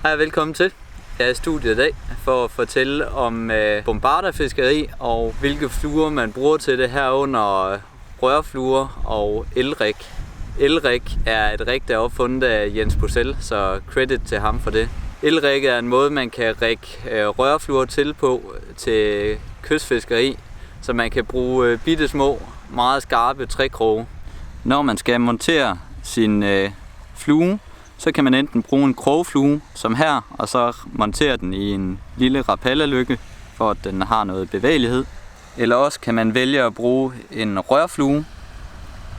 Hej og velkommen til. Jeg er i studiet i dag for at fortælle om bombarderfiskeri og hvilke fluer man bruger til det, herunder rørfluer og elrig. Elrig er et rig, der er opfundet af Jens Bussell, så credit til ham for det. Elrig er en måde, man kan rigge rørfluer til på til kystfiskeri, så man kan bruge bitte små, meget skarpe trækroge. Når man skal montere sin flue, så kan man enten bruge en krogflue, som her, og så montere den i en lille rappellerlykke, for at den har noget bevægelighed. Eller også kan man vælge at bruge en rørflue,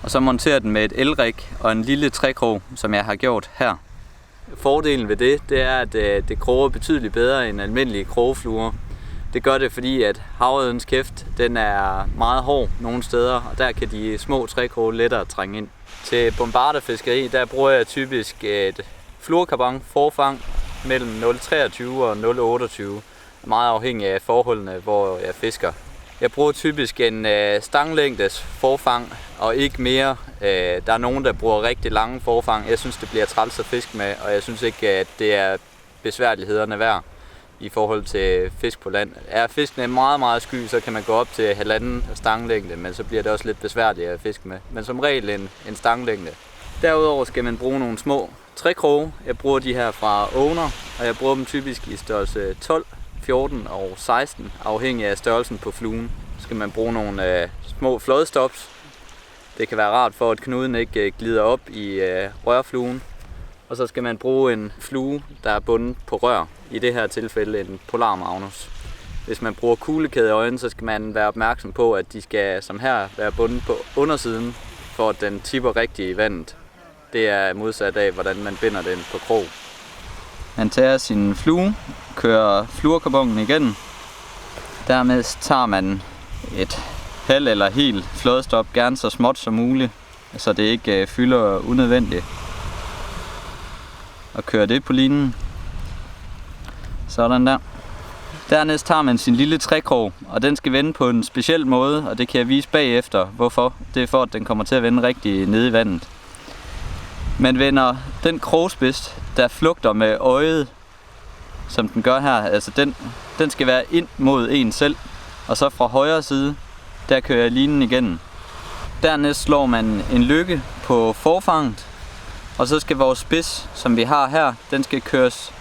og så montere den med et elrig og en lille trækrog, som jeg har gjort her. Fordelen ved det er, at det kroger betydeligt bedre end almindelige krogfluer. Det gør det, fordi at havørredens kæft den er meget hård nogle steder, og der kan de små trækroge lettere trænge ind. Til bombarderfiskeri, der bruger jeg typisk et fluorkarbon forfang mellem 0,23 og 0,28, meget afhængig af forholdene, hvor jeg fisker. Jeg bruger typisk en stanglængdes forfang og ikke mere. Der er nogen, der bruger rigtig lange forfang. Jeg synes, det bliver træls at fiske med, og jeg synes ikke, at det er besværlighederne værd i forhold til fisk på land. Er fisken meget, meget sky, så kan man gå op til 1,5 stanglængde, men så bliver det også lidt besværligt at fiske med. Men som regel en stanglængde. Derudover skal man bruge nogle små trækroge. Jeg bruger de her fra Owner, og jeg bruger dem typisk i størrelse 12, 14 og 16, afhængig af størrelsen på fluen. Så skal man bruge nogle små flådstops. Det kan være rart for, at knuden ikke glider op i rørfluen. Og så skal man bruge en flue, der er bundet på rør. I det her tilfælde en Polar Magnus. Hvis man bruger kuglekædeøjne, så skal man være opmærksom på, at de skal som her være bundet på undersiden, for at den tipper rigtigt i vandet. Det er modsat af, hvordan man binder den på krog. Man tager sin flue, kører fluorkarbonen igennem. Dermed tager man et halv eller helt flådestop, gerne så småt som muligt, så det ikke fylder unødvendigt. Og kører det på linen. Sådan der. Dernæst tager man sin lille trækrog, og den skal vende på en speciel måde, og det kan jeg vise bagefter, hvorfor. Det er for, at den kommer til at vende rigtig nede i vandet. Man vender den krogspids, der flugter med øjet, som den gør her, altså den skal være ind mod en selv, og så fra højre side, der kører jeg linen igennem. Dernæst slår man en lykke på forfanget, og så skal vores spids, som vi har her, den skal køres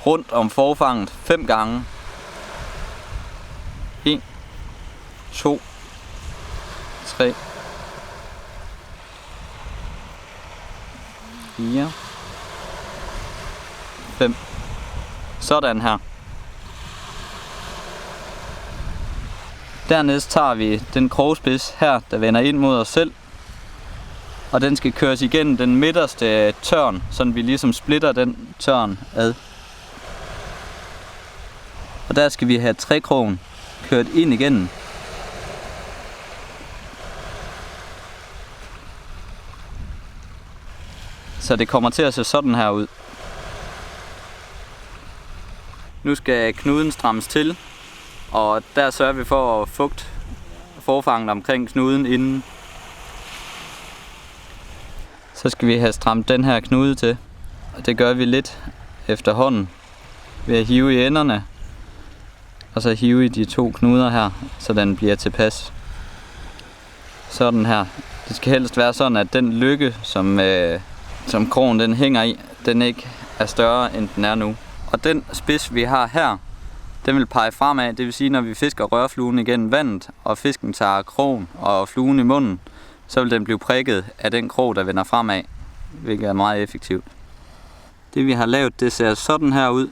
rundt om forfanget 5 gange. 1, 2, 3, 4, 5. Sådan her. Dernæst tager vi den krogspids her, der vender ind mod os selv. Og den skal køres igennem den midterste tørn, så vi ligesom splitter den tørn ad. Og der skal vi have trækrogen kørt ind igennem. Så det kommer til at se sådan her ud. Nu skal knuden strammes til, og der sørger vi for at fugte forfanget omkring knuden inden. Så skal vi have strammet den her knude til, og det gør vi lidt efterhånden ved at hive i enderne, og så hive i de 2 knuder her, så den bliver tilpas. Sådan her. Det skal helst være sådan, at den lykke, som krogen den hænger i, den ikke er større end den er nu. Og den spids vi har her, den vil pege fremad, det vil sige, når vi fisker rørfluen igennem vandet, og fisken tager krogen og fluen i munden, så vil den blive prikket af den krog, der vender fremad, hvilket er meget effektivt. Det vi har lavet, det ser sådan her ud.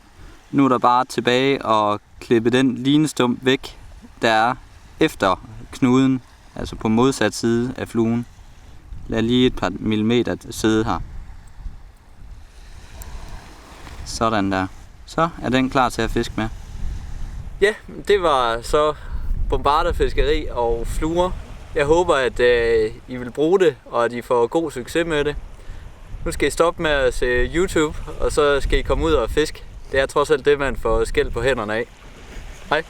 Nu er der bare tilbage og klippe den linestump væk, der er efter knuden, altså på modsat side af fluen. Lad lige et par millimeter sidde her. Sådan der. Så er den klar til at fiske med. Ja, det var så bombarderfiskeri og fluer. Jeg håber, at I vil bruge det, og at I får god succes med det. Nu skal I stoppe med at se YouTube, og så skal I komme ud og fiske. Det er trods alt det, man får skæld på hænderne af. Hej.